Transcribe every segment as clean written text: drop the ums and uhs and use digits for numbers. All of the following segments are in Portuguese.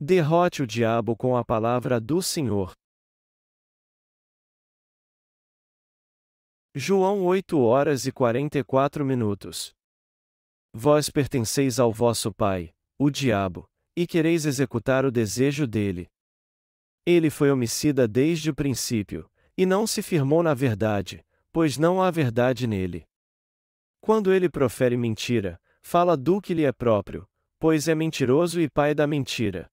Derrote o diabo com a palavra do Senhor. João 8h44. Vós pertenceis ao vosso pai, o diabo, e quereis executar o desejo dele. Ele foi homicida desde o princípio, e não se firmou na verdade, pois não há verdade nele. Quando ele profere mentira, fala do que lhe é próprio, pois é mentiroso e pai da mentira.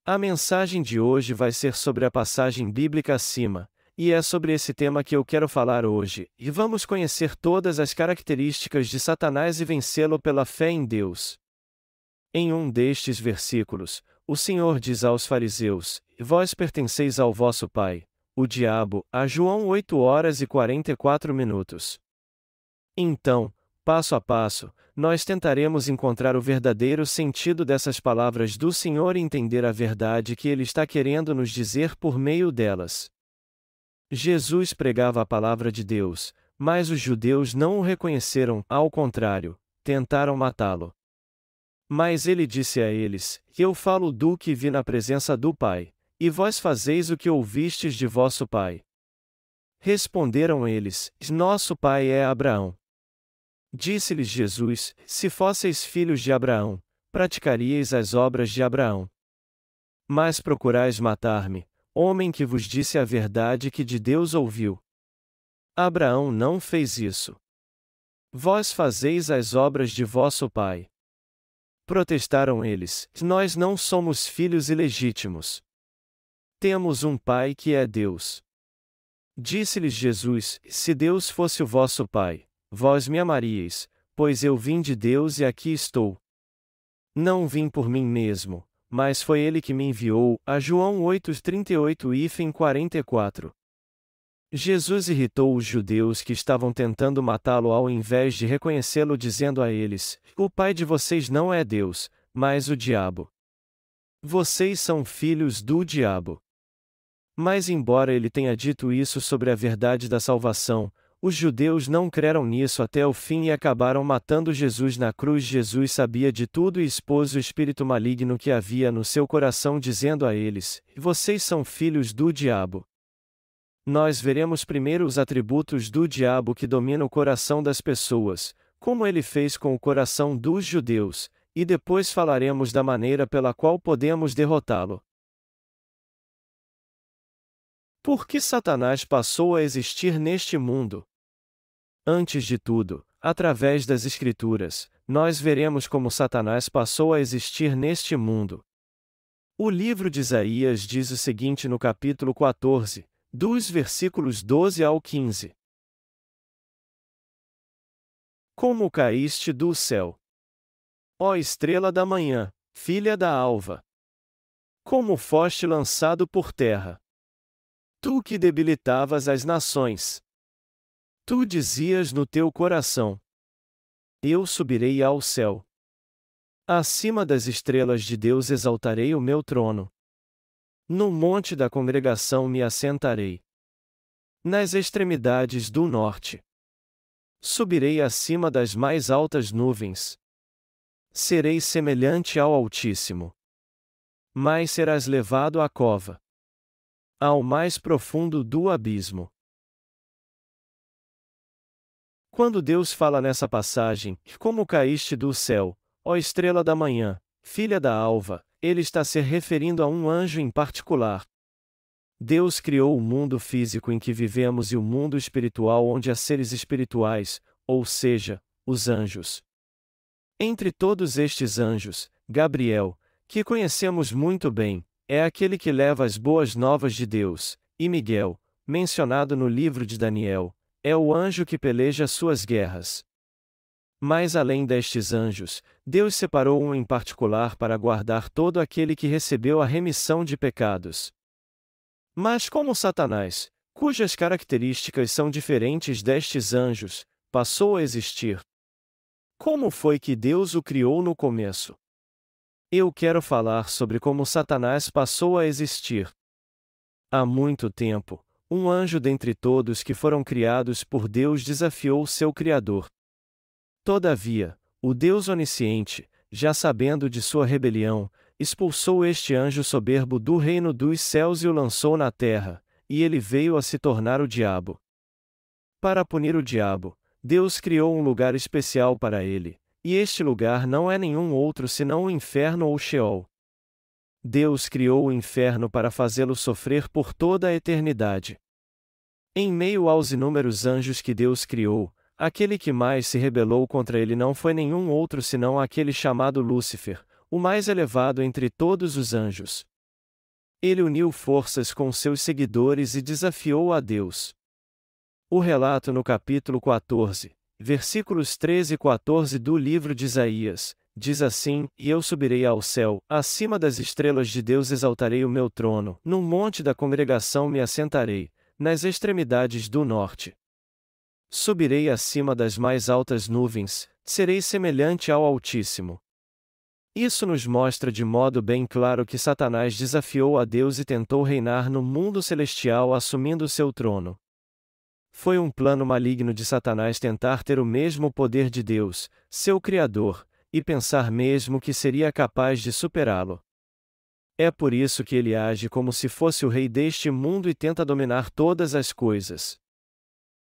A mensagem de hoje vai ser sobre a passagem bíblica acima, e é sobre esse tema que eu quero falar hoje, e vamos conhecer todas as características de Satanás e vencê-lo pela fé em Deus. Em um destes versículos, o Senhor diz aos fariseus: Vós pertenceis ao vosso pai, o diabo, a João 8h44. Então, passo a passo, nós tentaremos encontrar o verdadeiro sentido dessas palavras do Senhor e entender a verdade que Ele está querendo nos dizer por meio delas. Jesus pregava a palavra de Deus, mas os judeus não o reconheceram, ao contrário, tentaram matá-lo. Mas ele disse a eles: Eu falo do que vi na presença do Pai, e vós fazeis o que ouvistes de vosso pai. Responderam eles: Nosso pai é Abraão. Disse-lhes Jesus: Se fosseis filhos de Abraão, praticaríeis as obras de Abraão. Mas procurais matar-me, homem que vos disse a verdade que de Deus ouviu. Abraão não fez isso. Vós fazeis as obras de vosso pai. Protestaram eles: Nós não somos filhos ilegítimos. Temos um pai que é Deus. Disse-lhes Jesus: Se Deus fosse o vosso pai, vós me amaríeis, pois eu vim de Deus e aqui estou. Não vim por mim mesmo, mas foi Ele que me enviou, a João 8h38-44. Jesus irritou os judeus que estavam tentando matá-lo ao invés de reconhecê-lo, dizendo a eles: O pai de vocês não é Deus, mas o diabo. Vocês são filhos do diabo. Mas embora ele tenha dito isso sobre a verdade da salvação, os judeus não creram nisso até o fim e acabaram matando Jesus na cruz. Jesus sabia de tudo e expôs o espírito maligno que havia no seu coração, dizendo a eles: Vocês são filhos do diabo. Nós veremos primeiro os atributos do diabo que domina o coração das pessoas, como ele fez com o coração dos judeus, e depois falaremos da maneira pela qual podemos derrotá-lo. Por que Satanás passou a existir neste mundo? Antes de tudo, através das Escrituras, nós veremos como Satanás passou a existir neste mundo. O livro de Isaías diz o seguinte no capítulo 14, dos versículos 12 ao 15. Como caíste do céu, ó estrela da manhã, filha da alva! Como foste lançado por terra! Tu que debilitavas as nações! Tu dizias no teu coração: Eu subirei ao céu. Acima das estrelas de Deus exaltarei o meu trono. No monte da congregação me assentarei. Nas extremidades do norte. Subirei acima das mais altas nuvens. Serei semelhante ao Altíssimo. Mas serás levado à cova. Ao mais profundo do abismo. Quando Deus fala nessa passagem, como caíste do céu, ó estrela da manhã, filha da alva, Ele está se referindo a um anjo em particular. Deus criou o mundo físico em que vivemos e o mundo espiritual onde há seres espirituais, ou seja, os anjos. Entre todos estes anjos, Gabriel, que conhecemos muito bem, é aquele que leva as boas novas de Deus, e Miguel, mencionado no livro de Daniel, é o anjo que peleja suas guerras. Mas além destes anjos, Deus separou um em particular para guardar todo aquele que recebeu a remissão de pecados. Mas como Satanás, cujas características são diferentes destes anjos, passou a existir? Como foi que Deus o criou no começo? Eu quero falar sobre como Satanás passou a existir. Há muito tempo, um anjo dentre todos que foram criados por Deus desafiou seu Criador. Todavia, o Deus onisciente, já sabendo de sua rebelião, expulsou este anjo soberbo do reino dos céus e o lançou na terra, e ele veio a se tornar o diabo. Para punir o diabo, Deus criou um lugar especial para ele, e este lugar não é nenhum outro senão o inferno ou Sheol. Deus criou o inferno para fazê-lo sofrer por toda a eternidade. Em meio aos inúmeros anjos que Deus criou, aquele que mais se rebelou contra ele não foi nenhum outro senão aquele chamado Lúcifer, o mais elevado entre todos os anjos. Ele uniu forças com seus seguidores e desafiou a Deus. O relato no capítulo 14, versículos 13 e 14 do livro de Isaías, diz assim: E eu subirei ao céu, acima das estrelas de Deus exaltarei o meu trono, num monte da congregação me assentarei, nas extremidades do norte. Subirei acima das mais altas nuvens, serei semelhante ao Altíssimo. Isso nos mostra de modo bem claro que Satanás desafiou a Deus e tentou reinar no mundo celestial assumindo seu trono. Foi um plano maligno de Satanás tentar ter o mesmo poder de Deus, seu Criador, e pensar mesmo que seria capaz de superá-lo. É por isso que ele age como se fosse o rei deste mundo e tenta dominar todas as coisas.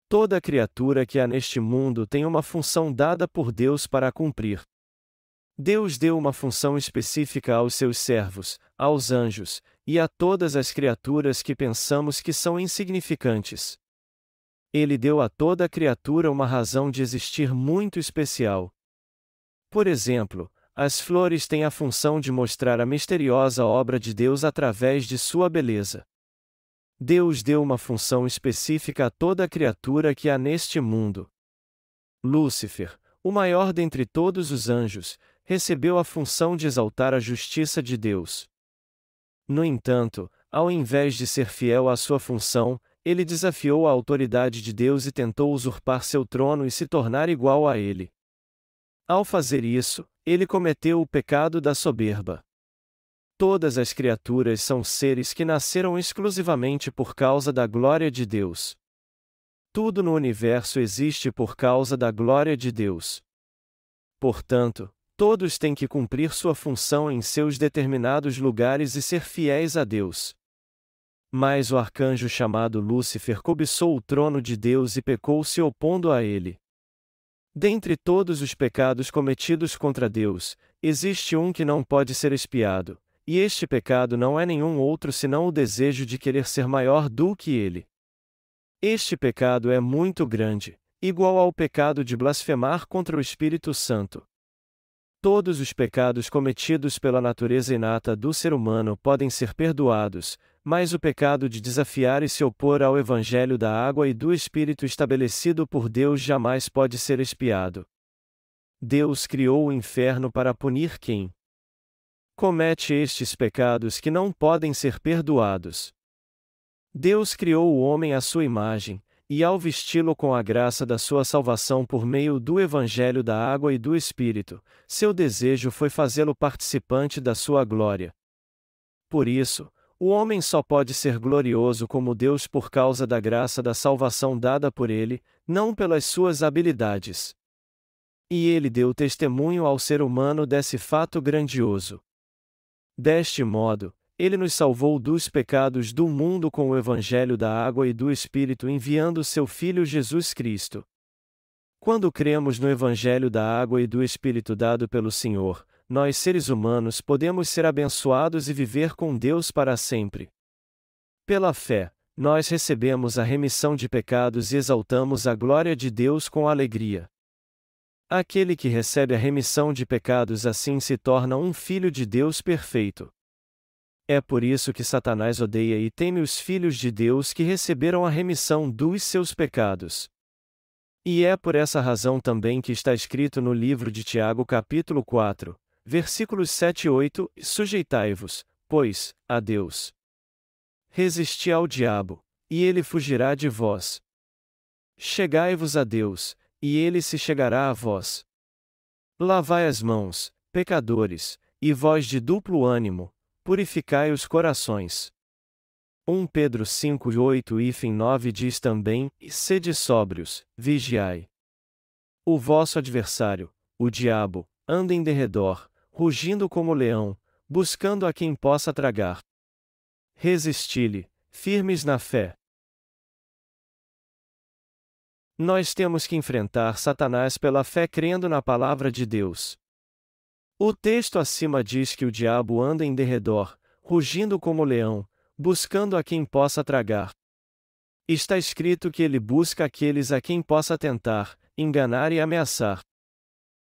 Toda criatura que há neste mundo tem uma função dada por Deus para cumprir. Deus deu uma função específica aos seus servos, aos anjos, e a todas as criaturas que pensamos que são insignificantes. Ele deu a toda criatura uma razão de existir muito especial. Por exemplo, as flores têm a função de mostrar a misteriosa obra de Deus através de sua beleza. Deus deu uma função específica a toda criatura que há neste mundo. Lúcifer, o maior dentre todos os anjos, recebeu a função de exaltar a justiça de Deus. No entanto, ao invés de ser fiel à sua função, ele desafiou a autoridade de Deus e tentou usurpar seu trono e se tornar igual a ele. Ao fazer isso, ele cometeu o pecado da soberba. Todas as criaturas são seres que nasceram exclusivamente por causa da glória de Deus. Tudo no universo existe por causa da glória de Deus. Portanto, todos têm que cumprir sua função em seus determinados lugares e ser fiéis a Deus. Mas o arcanjo chamado Lúcifer cobiçou o trono de Deus e pecou se opondo a ele. Dentre todos os pecados cometidos contra Deus, existe um que não pode ser expiado, e este pecado não é nenhum outro senão o desejo de querer ser maior do que ele. Este pecado é muito grande, igual ao pecado de blasfemar contra o Espírito Santo. Todos os pecados cometidos pela natureza inata do ser humano podem ser perdoados, mas o pecado de desafiar e se opor ao Evangelho da água e do Espírito estabelecido por Deus jamais pode ser expiado. Deus criou o inferno para punir quem comete estes pecados que não podem ser perdoados. Deus criou o homem à sua imagem, e ao vesti-lo com a graça da sua salvação por meio do Evangelho da água e do Espírito, seu desejo foi fazê-lo participante da sua glória. Por isso, o homem só pode ser glorioso como Deus por causa da graça da salvação dada por ele, não pelas suas habilidades. E ele deu testemunho ao ser humano desse fato grandioso. Deste modo, ele nos salvou dos pecados do mundo com o Evangelho da água e do Espírito enviando seu Filho Jesus Cristo. Quando cremos no Evangelho da água e do Espírito dado pelo Senhor, nós seres humanos podemos ser abençoados e viver com Deus para sempre. Pela fé, nós recebemos a remissão de pecados e exaltamos a glória de Deus com alegria. Aquele que recebe a remissão de pecados assim se torna um filho de Deus perfeito. É por isso que Satanás odeia e teme os filhos de Deus que receberam a remissão dos seus pecados. E é por essa razão também que está escrito no livro de Tiago capítulo 4, versículos 7 e 8, sujeitai-vos, pois, a Deus. Resisti ao diabo, e ele fugirá de vós. Chegai-vos a Deus, e ele se chegará a vós. Lavai as mãos, pecadores, e vós de duplo ânimo, purificai os corações. 1 Pedro 5 8 e 9 diz também, sede sóbrios, vigiai. O vosso adversário, o diabo, anda em derredor, rugindo como leão, buscando a quem possa tragar. Resisti-lhe, firmes na fé. Nós temos que enfrentar Satanás pela fé crendo na palavra de Deus. O texto acima diz que o diabo anda em derredor, rugindo como leão, buscando a quem possa tragar. Está escrito que ele busca aqueles a quem possa tentar, enganar e ameaçar.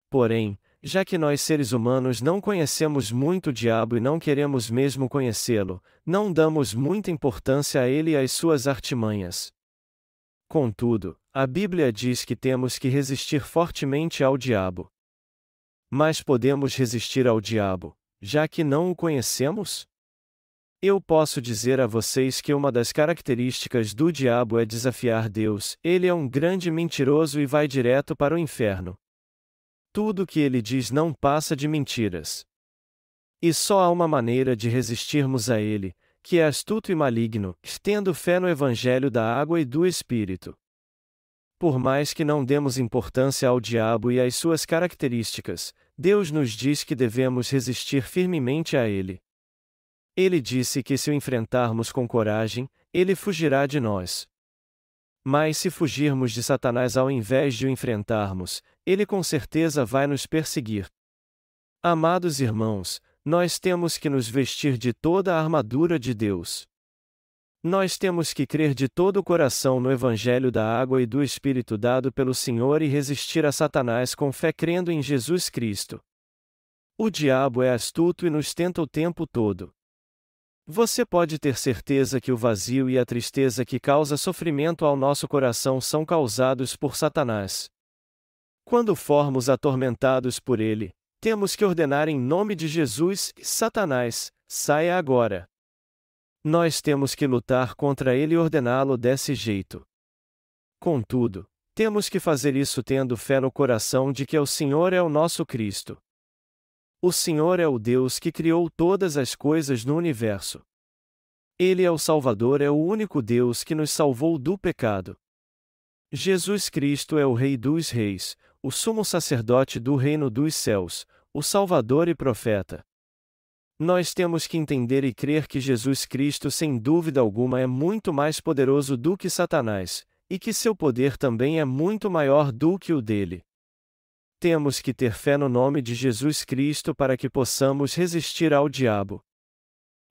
Porém, já que nós seres humanos não conhecemos muito o diabo e não queremos mesmo conhecê-lo, não damos muita importância a ele e às suas artimanhas. Contudo, a Bíblia diz que temos que resistir fortemente ao diabo. Mas podemos resistir ao diabo, já que não o conhecemos? Eu posso dizer a vocês que uma das características do diabo é desafiar Deus. Ele é um grande mentiroso e vai direto para o inferno. Tudo o que ele diz não passa de mentiras. E só há uma maneira de resistirmos a ele, que é astuto e maligno, tendo fé no Evangelho da água e do Espírito. Por mais que não demos importância ao diabo e às suas características, Deus nos diz que devemos resistir firmemente a ele. Ele disse que se o enfrentarmos com coragem, ele fugirá de nós. Mas se fugirmos de Satanás ao invés de o enfrentarmos, ele com certeza vai nos perseguir. Amados irmãos, nós temos que nos vestir de toda a armadura de Deus. Nós temos que crer de todo o coração no Evangelho da água e do Espírito dado pelo Senhor e resistir a Satanás com fé crendo em Jesus Cristo. O diabo é astuto e nos tenta o tempo todo. Você pode ter certeza que o vazio e a tristeza que causa sofrimento ao nosso coração são causados por Satanás. Quando formos atormentados por ele, temos que ordenar em nome de Jesus: Satanás, saia agora. Nós temos que lutar contra ele e ordená-lo desse jeito. Contudo, temos que fazer isso tendo fé no coração de que o Senhor é o nosso Cristo. O Senhor é o Deus que criou todas as coisas no universo. Ele é o Salvador, é o único Deus que nos salvou do pecado. Jesus Cristo é o Rei dos Reis, o sumo sacerdote do reino dos céus, o Salvador e profeta. Nós temos que entender e crer que Jesus Cristo sem dúvida alguma é muito mais poderoso do que Satanás, e que seu poder também é muito maior do que o dele. Temos que ter fé no nome de Jesus Cristo para que possamos resistir ao diabo.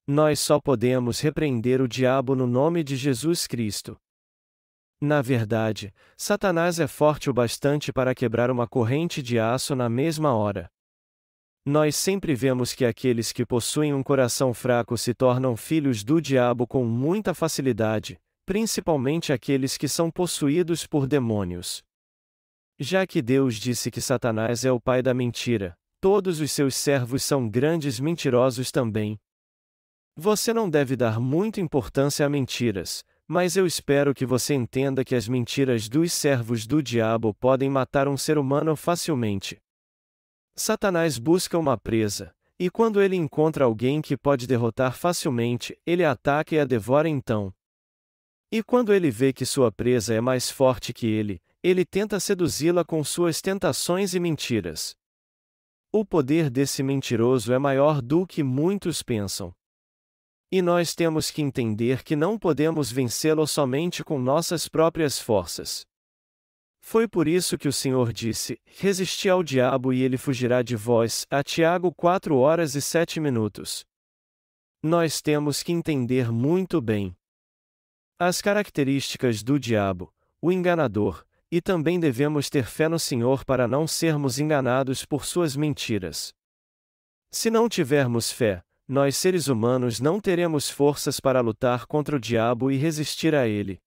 Nós só podemos repreender o diabo no nome de Jesus Cristo. Na verdade, Satanás é forte o bastante para quebrar uma corrente de aço na mesma hora. Nós sempre vemos que aqueles que possuem um coração fraco se tornam filhos do diabo com muita facilidade, principalmente aqueles que são possuídos por demônios. Já que Deus disse que Satanás é o pai da mentira, todos os seus servos são grandes mentirosos também. Você não deve dar muita importância a mentiras, mas eu espero que você entenda que as mentiras dos servos do diabo podem matar um ser humano facilmente. Satanás busca uma presa, e quando ele encontra alguém que pode derrotar facilmente, ele a ataca e a devora então. E quando ele vê que sua presa é mais forte que ele tenta seduzi-la com suas tentações e mentiras. O poder desse mentiroso é maior do que muitos pensam. E nós temos que entender que não podemos vencê-lo somente com nossas próprias forças. Foi por isso que o Senhor disse: resisti ao diabo e ele fugirá de vós. A Tiago 4:07. Nós temos que entender muito bem as características do diabo, o enganador, e também devemos ter fé no Senhor para não sermos enganados por suas mentiras. Se não tivermos fé, nós seres humanos não teremos forças para lutar contra o diabo e resistir a ele.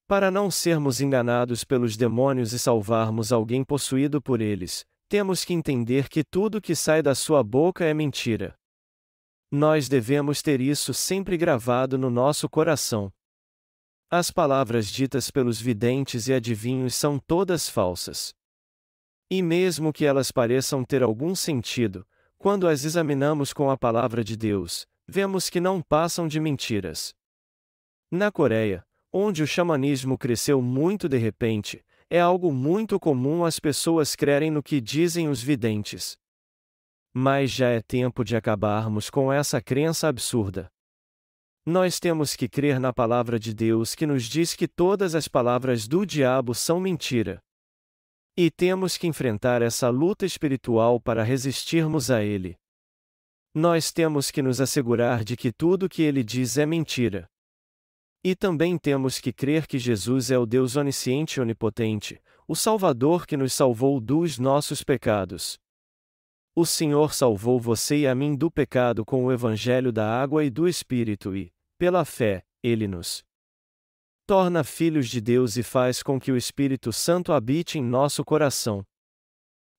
Para não sermos enganados pelos demônios e salvarmos alguém possuído por eles, temos que entender que tudo que sai da sua boca é mentira. Nós devemos ter isso sempre gravado no nosso coração. As palavras ditas pelos videntes e adivinhos são todas falsas. E mesmo que elas pareçam ter algum sentido, quando as examinamos com a palavra de Deus, vemos que não passam de mentiras. Na Coreia, onde o xamanismo cresceu muito de repente, é algo muito comum as pessoas crerem no que dizem os videntes. Mas já é tempo de acabarmos com essa crença absurda. Nós temos que crer na palavra de Deus que nos diz que todas as palavras do diabo são mentira. E temos que enfrentar essa luta espiritual para resistirmos a ele. Nós temos que nos assegurar de que tudo que ele diz é mentira. E também temos que crer que Jesus é o Deus onisciente e onipotente, o Salvador que nos salvou dos nossos pecados. O Senhor salvou você e a mim do pecado com o Evangelho da água e do Espírito e, pela fé, Ele nos torna filhos de Deus e faz com que o Espírito Santo habite em nosso coração.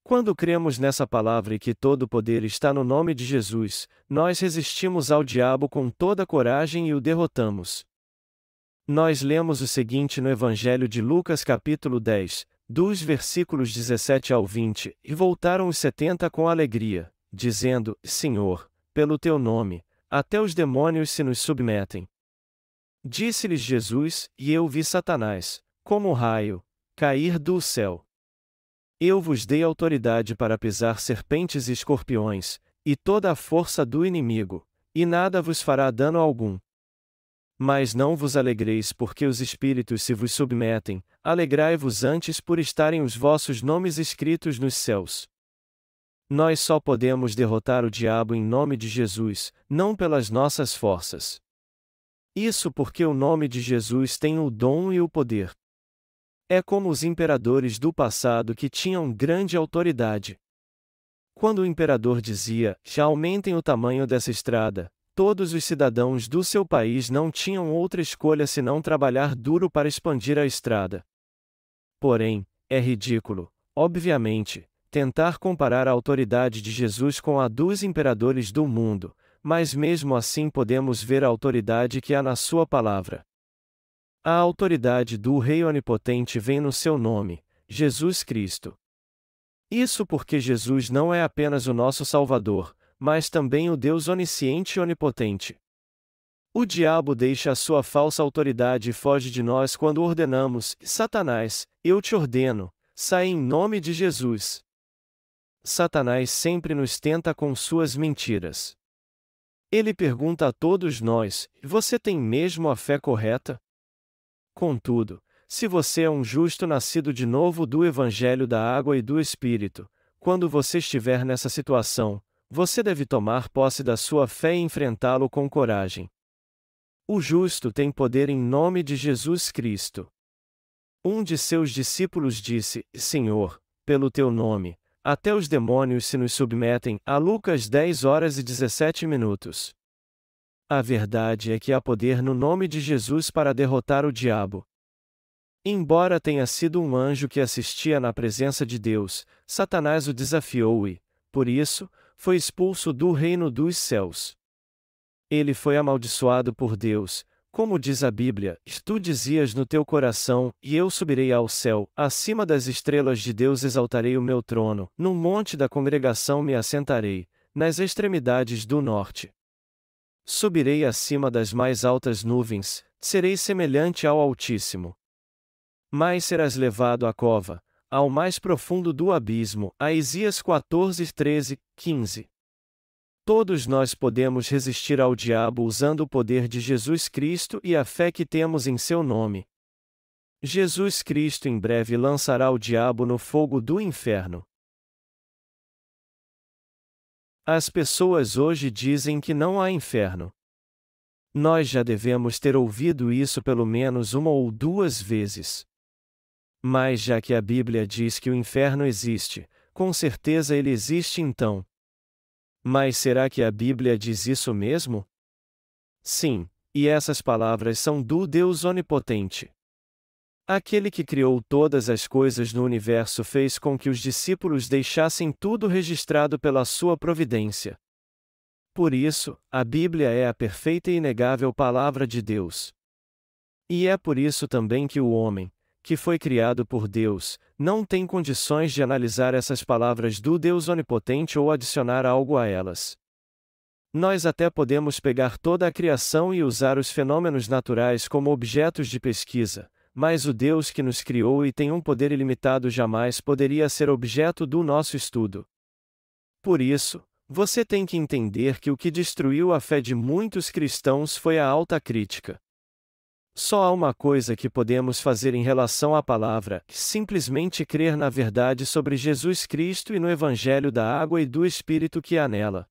Quando cremos nessa palavra e que todo o poder está no nome de Jesus, nós resistimos ao diabo com toda coragem e o derrotamos. Nós lemos o seguinte no Evangelho de Lucas capítulo 10, dos versículos 17 ao 20, e voltaram os 70 com alegria, dizendo, Senhor, pelo teu nome, até os demônios se nos submetem. Disse-lhes Jesus, e eu vi Satanás, como um raio, cair do céu. Eu vos dei autoridade para pisar serpentes e escorpiões, e toda a força do inimigo, e nada vos fará dano algum. Mas não vos alegreis porque os espíritos se vos submetem, alegrai-vos antes por estarem os vossos nomes escritos nos céus. Nós só podemos derrotar o diabo em nome de Jesus, não pelas nossas forças. Isso porque o nome de Jesus tem o dom e o poder. É como os imperadores do passado que tinham grande autoridade. Quando o imperador dizia, já aumentem o tamanho dessa estrada, todos os cidadãos do seu país não tinham outra escolha senão trabalhar duro para expandir a estrada. Porém, é ridículo, obviamente, tentar comparar a autoridade de Jesus com a dos imperadores do mundo, mas mesmo assim podemos ver a autoridade que há na sua palavra. A autoridade do Rei Onipotente vem no seu nome, Jesus Cristo. Isso porque Jesus não é apenas o nosso Salvador, mas também o Deus onisciente e onipotente. O diabo deixa a sua falsa autoridade e foge de nós quando ordenamos, Satanás, eu te ordeno, sai em nome de Jesus. Satanás sempre nos tenta com suas mentiras. Ele pergunta a todos nós, você tem mesmo a fé correta? Contudo, se você é um justo nascido de novo do Evangelho da água e do Espírito, quando você estiver nessa situação, você deve tomar posse da sua fé e enfrentá-lo com coragem. O justo tem poder em nome de Jesus Cristo. Um de seus discípulos disse, Senhor, pelo teu nome, até os demônios se nos submetem, a Lucas 10h17. A verdade é que há poder no nome de Jesus para derrotar o diabo. Embora tenha sido um anjo que assistia na presença de Deus, Satanás o desafiou e, por isso, foi expulso do reino dos céus. Ele foi amaldiçoado por Deus, como diz a Bíblia, tu dizias no teu coração, e eu subirei ao céu, acima das estrelas de Deus exaltarei o meu trono, no monte da congregação me assentarei, nas extremidades do norte. Subirei acima das mais altas nuvens, serei semelhante ao Altíssimo. Mas serás levado à cova, ao mais profundo do abismo, a Isaías 14:13-15. Todos nós podemos resistir ao diabo usando o poder de Jesus Cristo e a fé que temos em seu nome. Jesus Cristo em breve lançará o diabo no fogo do inferno. As pessoas hoje dizem que não há inferno. Nós já devemos ter ouvido isso pelo menos uma ou duas vezes. Mas já que a Bíblia diz que o inferno existe, com certeza ele existe então. Mas será que a Bíblia diz isso mesmo? Sim, e essas palavras são do Deus Onipotente. Aquele que criou todas as coisas no universo fez com que os discípulos deixassem tudo registrado pela sua providência. Por isso, a Bíblia é a perfeita e inegável palavra de Deus. E é por isso também que o homem, que foi criado por Deus, não tem condições de analisar essas palavras do Deus Onipotente ou adicionar algo a elas. Nós até podemos pegar toda a criação e usar os fenômenos naturais como objetos de pesquisa, mas o Deus que nos criou e tem um poder ilimitado jamais poderia ser objeto do nosso estudo. Por isso, Você tem que entender que o que destruiu a fé de muitos cristãos foi a alta crítica. Só há uma coisa que podemos fazer em relação à palavra: simplesmente crer na verdade sobre Jesus Cristo e no Evangelho da água e do Espírito que há nela.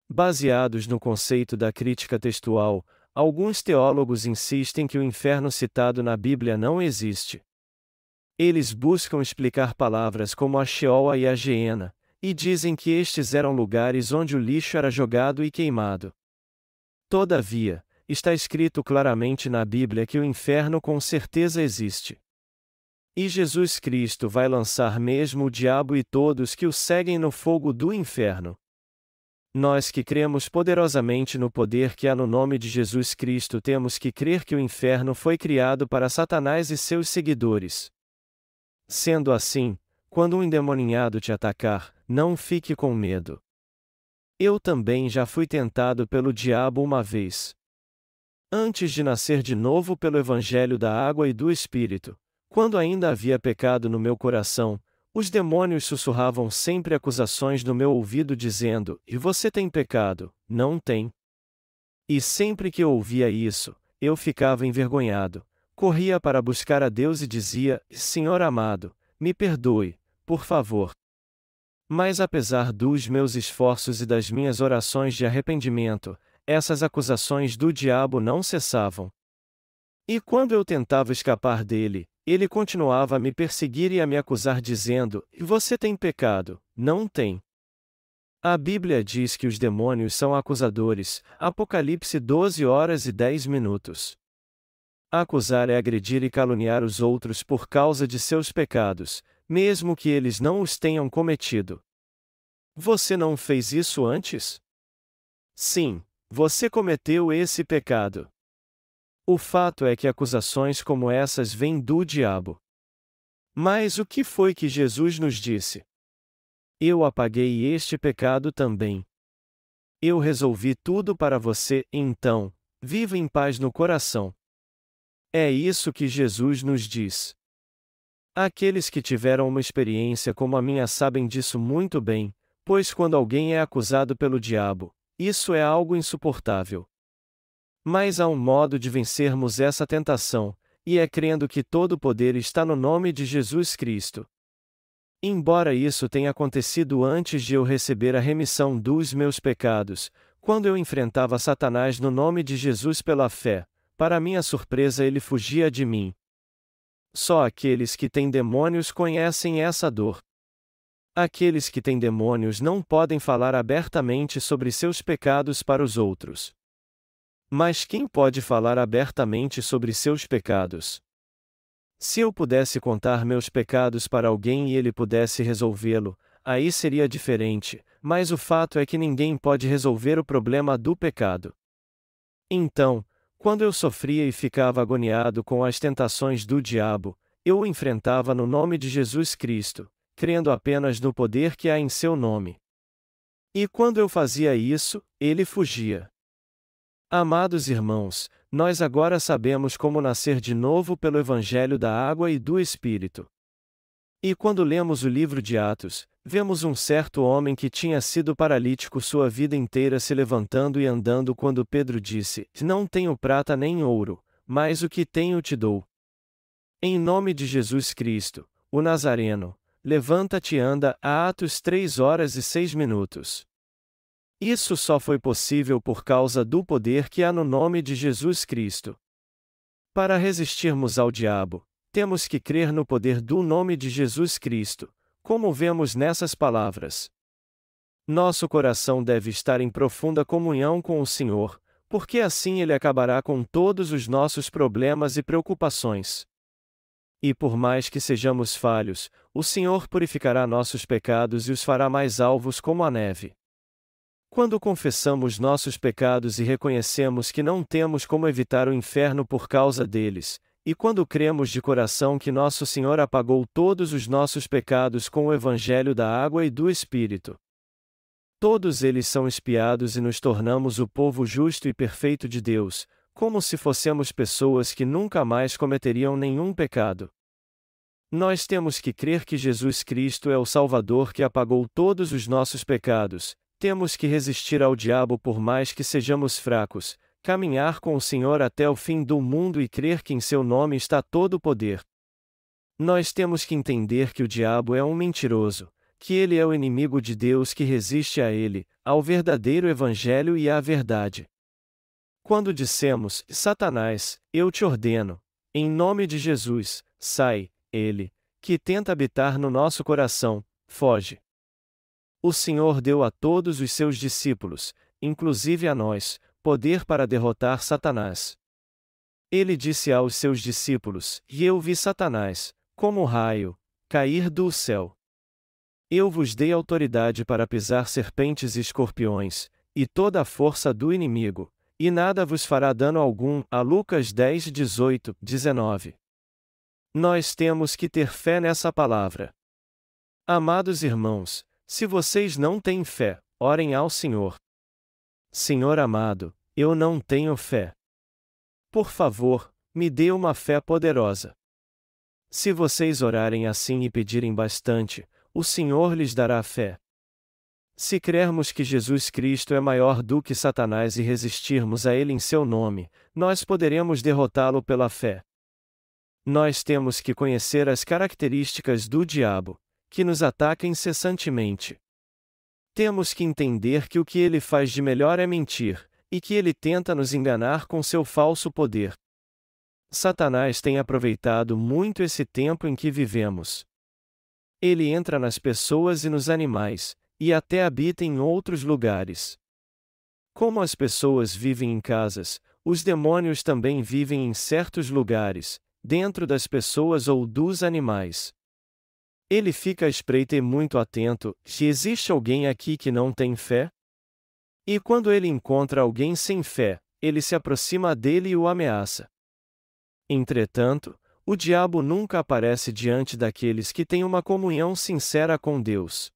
Baseados no conceito da crítica textual, alguns teólogos insistem que o inferno citado na Bíblia não existe. Eles buscam explicar palavras como a Sheol e a Geena, e dizem que estes eram lugares onde o lixo era jogado e queimado. Todavia, está escrito claramente na Bíblia que o inferno com certeza existe. E Jesus Cristo vai lançar mesmo o diabo e todos que o seguem no fogo do inferno. Nós que cremos poderosamente no poder que há no nome de Jesus Cristo temos que crer que o inferno foi criado para Satanás e seus seguidores. Sendo assim, quando um endemoninhado te atacar, não fique com medo. Eu também já fui tentado pelo diabo uma vez. Antes de nascer de novo pelo Evangelho da água e do Espírito, quando ainda havia pecado no meu coração, os demônios sussurravam sempre acusações no meu ouvido dizendo: "E você tem pecado, não tem?" E sempre que eu ouvia isso, eu ficava envergonhado, corria para buscar a Deus e dizia: "Senhor amado, me perdoe, por favor." Mas apesar dos meus esforços e das minhas orações de arrependimento, essas acusações do diabo não cessavam. E quando eu tentava escapar dele, ele continuava a me perseguir e a me acusar dizendo: "E você tem pecado, não tem?" A Bíblia diz que os demônios são acusadores, Apocalipse 12h10. Acusar é agredir e caluniar os outros por causa de seus pecados, mesmo que eles não os tenham cometido. Você não fez isso antes? Sim, você cometeu esse pecado. O fato é que acusações como essas vêm do diabo. Mas o que foi que Jesus nos disse? Eu apaguei este pecado também. Eu resolvi tudo para você, então, viva em paz no coração. É isso que Jesus nos diz. Aqueles que tiveram uma experiência como a minha sabem disso muito bem, pois quando alguém é acusado pelo diabo, isso é algo insuportável. Mas há um modo de vencermos essa tentação, e é crendo que todo o poder está no nome de Jesus Cristo. Embora isso tenha acontecido antes de eu receber a remissão dos meus pecados, quando eu enfrentava Satanás no nome de Jesus pela fé, para minha surpresa ele fugia de mim. Só aqueles que têm demônios conhecem essa dor. Aqueles que têm demônios não podem falar abertamente sobre seus pecados para os outros. Mas quem pode falar abertamente sobre seus pecados? Se eu pudesse contar meus pecados para alguém e ele pudesse resolvê-lo, aí seria diferente, mas o fato é que ninguém pode resolver o problema do pecado. Então, quando eu sofria e ficava agoniado com as tentações do diabo, eu o enfrentava no nome de Jesus Cristo, crendo apenas no poder que há em seu nome. E quando eu fazia isso, ele fugia. Amados irmãos, nós agora sabemos como nascer de novo pelo Evangelho da água e do Espírito. E quando lemos o livro de Atos, vemos um certo homem que tinha sido paralítico sua vida inteira se levantando e andando quando Pedro disse: "Não tenho prata nem ouro, mas o que tenho te dou. Em nome de Jesus Cristo, o Nazareno, levanta-te e anda." Atos 3h06. Isso só foi possível por causa do poder que há no nome de Jesus Cristo. Para resistirmos ao diabo, temos que crer no poder do nome de Jesus Cristo, como vemos nessas palavras. Nosso coração deve estar em profunda comunhão com o Senhor, porque assim Ele acabará com todos os nossos problemas e preocupações. E por mais que sejamos falhos, o Senhor purificará nossos pecados e os fará mais alvos como a neve. Quando confessamos nossos pecados e reconhecemos que não temos como evitar o inferno por causa deles, e quando cremos de coração que nosso Senhor apagou todos os nossos pecados com o Evangelho da água e do Espírito, todos eles são expiados e nos tornamos o povo justo e perfeito de Deus, como se fossemos pessoas que nunca mais cometeriam nenhum pecado. Nós temos que crer que Jesus Cristo é o Salvador que apagou todos os nossos pecados, Temos que resistir ao diabo por mais que sejamos fracos, caminhar com o Senhor até o fim do mundo e crer que em seu nome está todo o poder. Nós temos que entender que o diabo é um mentiroso, que ele é o inimigo de Deus que resiste a ele, ao verdadeiro evangelho e à verdade. Quando dissemos, Satanás, eu te ordeno, em nome de Jesus, sai, ele, que tenta habitar no nosso coração, foge. O Senhor deu a todos os seus discípulos, inclusive a nós, poder para derrotar Satanás. Ele disse aos seus discípulos: E eu vi Satanás, como um raio, cair do céu. Eu vos dei autoridade para pisar serpentes e escorpiões, e toda a força do inimigo, e nada vos fará dano algum. A Lucas 10, 18, 19. Nós temos que ter fé nessa palavra. Amados irmãos, se vocês não têm fé, orem ao Senhor. Senhor amado, eu não tenho fé. Por favor, me dê uma fé poderosa. Se vocês orarem assim e pedirem bastante, o Senhor lhes dará fé. Se crermos que Jesus Cristo é maior do que Satanás e resistirmos a ele em seu nome, nós poderemos derrotá-lo pela fé. Nós temos que conhecer as características do diabo, que nos ataca incessantemente. Temos que entender que o que ele faz de melhor é mentir, e que ele tenta nos enganar com seu falso poder. Satanás tem aproveitado muito esse tempo em que vivemos. Ele entra nas pessoas e nos animais, e até habita em outros lugares. Como as pessoas vivem em casas, os demônios também vivem em certos lugares, dentro das pessoas ou dos animais. Ele fica à espreita e muito atento: se existe alguém aqui que não tem fé? E quando ele encontra alguém sem fé, ele se aproxima dele e o ameaça. Entretanto, o diabo nunca aparece diante daqueles que têm uma comunhão sincera com Deus.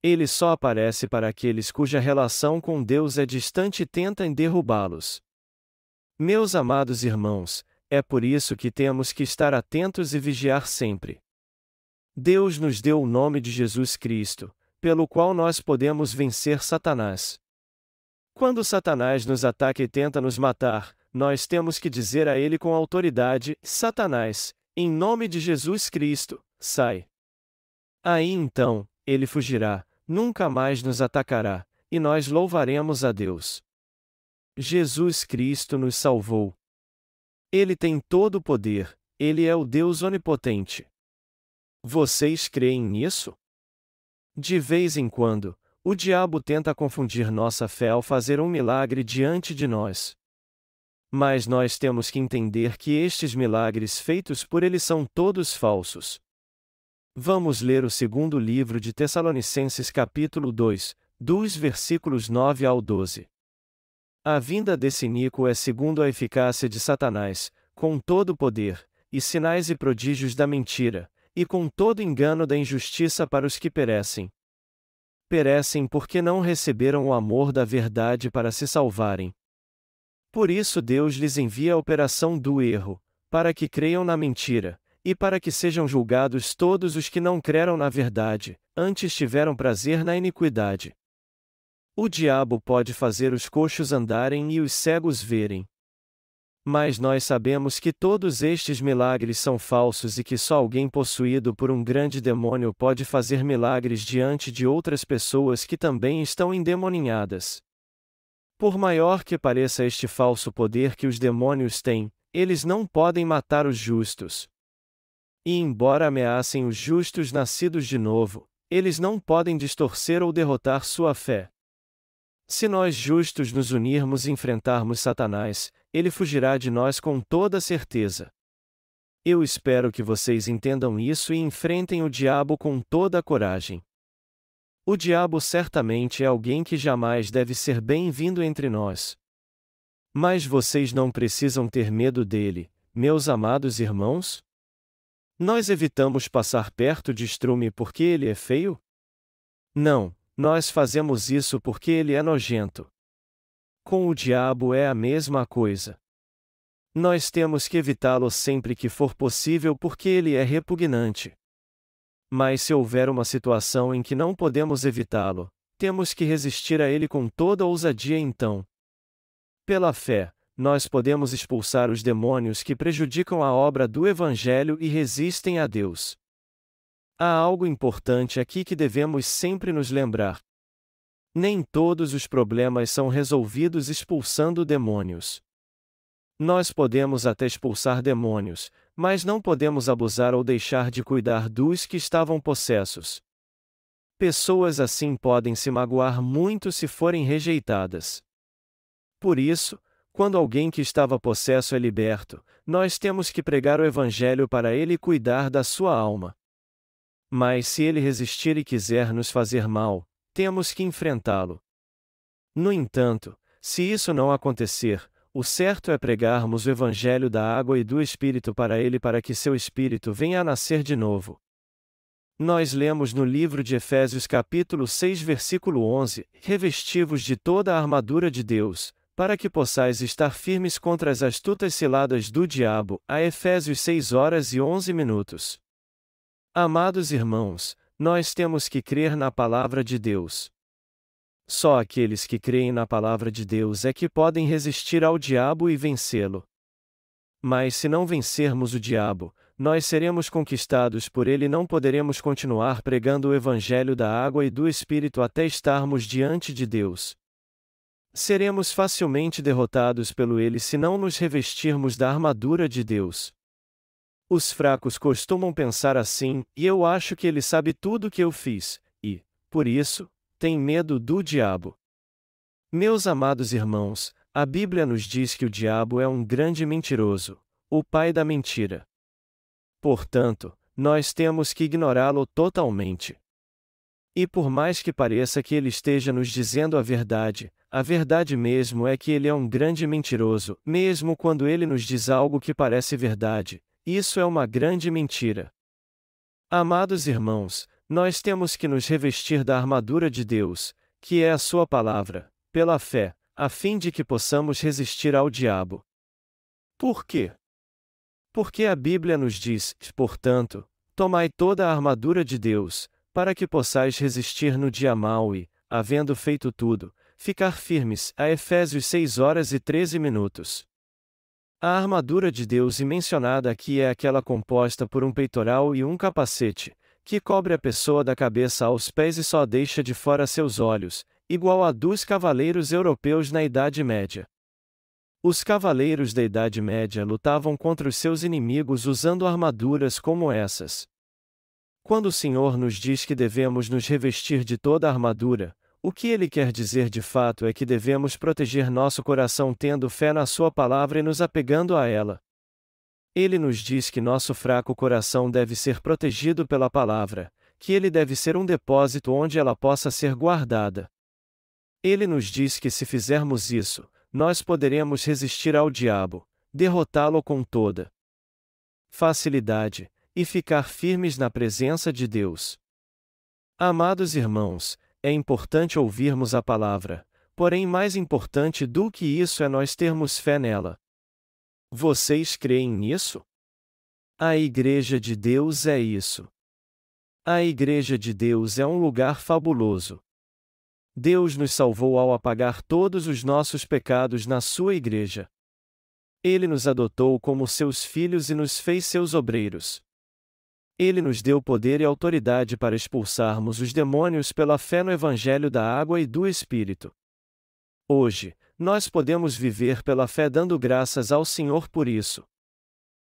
Ele só aparece para aqueles cuja relação com Deus é distante e tenta derrubá-los. Meus amados irmãos, é por isso que temos que estar atentos e vigiar sempre. Deus nos deu o nome de Jesus Cristo, pelo qual nós podemos vencer Satanás. Quando Satanás nos ataca e tenta nos matar, nós temos que dizer a ele com autoridade: Satanás, em nome de Jesus Cristo, sai. Aí então, ele fugirá, nunca mais nos atacará, e nós louvaremos a Deus. Jesus Cristo nos salvou. Ele tem todo o poder, ele é o Deus onipotente. Vocês creem nisso? De vez em quando, o diabo tenta confundir nossa fé ao fazer um milagre diante de nós. Mas nós temos que entender que estes milagres feitos por ele são todos falsos. Vamos ler o segundo livro de Tessalonicenses capítulo 2, dos versículos 9 ao 12. A vinda desse iníquo é segundo a eficácia de Satanás, com todo o poder, e sinais e prodígios da mentira, e com todo engano da injustiça para os que perecem. Perecem porque não receberam o amor da verdade para se salvarem. Por isso Deus lhes envia a operação do erro, para que creiam na mentira, e para que sejam julgados todos os que não creram na verdade, antes tiveram prazer na iniquidade. O diabo pode fazer os coxos andarem e os cegos verem. Mas nós sabemos que todos estes milagres são falsos e que só alguém possuído por um grande demônio pode fazer milagres diante de outras pessoas que também estão endemoninhadas. Por maior que pareça este falso poder que os demônios têm, eles não podem matar os justos. E embora ameacem os justos nascidos de novo, eles não podem distorcer ou derrotar sua fé. Se nós justos nos unirmos e enfrentarmos Satanás, ele fugirá de nós com toda certeza. Eu espero que vocês entendam isso e enfrentem o diabo com toda a coragem. O diabo certamente é alguém que jamais deve ser bem-vindo entre nós. Mas vocês não precisam ter medo dele, meus amados irmãos? Nós evitamos passar perto de estrume porque ele é feio? Não, nós fazemos isso porque ele é nojento. Com o diabo é a mesma coisa. Nós temos que evitá-lo sempre que for possível porque ele é repugnante. Mas se houver uma situação em que não podemos evitá-lo, temos que resistir a ele com toda ousadia então. Pela fé, nós podemos expulsar os demônios que prejudicam a obra do Evangelho e resistem a Deus. Há algo importante aqui que devemos sempre nos lembrar. Nem todos os problemas são resolvidos expulsando demônios. Nós podemos até expulsar demônios, mas não podemos abusar ou deixar de cuidar dos que estavam possessos. Pessoas assim podem se magoar muito se forem rejeitadas. Por isso, quando alguém que estava possesso é liberto, nós temos que pregar o Evangelho para ele e cuidar da sua alma. Mas se ele resistir e quiser nos fazer mal, temos que enfrentá-lo. No entanto, se isso não acontecer, o certo é pregarmos o Evangelho da água e do Espírito para ele para que seu espírito venha a nascer de novo. Nós lemos no livro de Efésios capítulo 6 versículo 11, revesti-vos de toda a armadura de Deus, para que possais estar firmes contra as astutas ciladas do diabo, a Efésios 6h11. Amados irmãos, nós temos que crer na palavra de Deus. Só aqueles que creem na palavra de Deus é que podem resistir ao diabo e vencê-lo. Mas se não vencermos o diabo, nós seremos conquistados por ele e não poderemos continuar pregando o Evangelho da água e do Espírito até estarmos diante de Deus. Seremos facilmente derrotados pelo ele se não nos revestirmos da armadura de Deus. Os fracos costumam pensar assim, e eu acho que ele sabe tudo o que eu fiz, e, por isso, tem medo do diabo. Meus amados irmãos, a Bíblia nos diz que o diabo é um grande mentiroso, o pai da mentira. Portanto, nós temos que ignorá-lo totalmente. E por mais que pareça que ele esteja nos dizendo a verdade mesmo é que ele é um grande mentiroso, mesmo quando ele nos diz algo que parece verdade, isso é uma grande mentira. Amados irmãos, nós temos que nos revestir da armadura de Deus, que é a sua palavra, pela fé, a fim de que possamos resistir ao diabo. Por quê? Porque a Bíblia nos diz, portanto, tomai toda a armadura de Deus, para que possais resistir no dia mau e, havendo feito tudo, ficar firmes, a Efésios 6h13. A armadura de Deus mencionada aqui é aquela composta por um peitoral e um capacete, que cobre a pessoa da cabeça aos pés e só deixa de fora seus olhos, igual a dos cavaleiros europeus na Idade Média. Os cavaleiros da Idade Média lutavam contra os seus inimigos usando armaduras como essas. Quando o Senhor nos diz que devemos nos revestir de toda a armadura, o que ele quer dizer de fato é que devemos proteger nosso coração tendo fé na sua palavra e nos apegando a ela. Ele nos diz que nosso fraco coração deve ser protegido pela palavra, que ele deve ser um depósito onde ela possa ser guardada. Ele nos diz que se fizermos isso, nós poderemos resistir ao diabo, derrotá-lo com toda facilidade, e ficar firmes na presença de Deus. Amados irmãos, é importante ouvirmos a palavra, porém mais importante do que isso é nós termos fé nela. Vocês creem nisso? A Igreja de Deus é isso. A Igreja de Deus é um lugar fabuloso. Deus nos salvou ao apagar todos os nossos pecados na sua Igreja. Ele nos adotou como seus filhos e nos fez seus obreiros. Ele nos deu poder e autoridade para expulsarmos os demônios pela fé no Evangelho da água e do Espírito. Hoje, nós podemos viver pela fé dando graças ao Senhor por isso.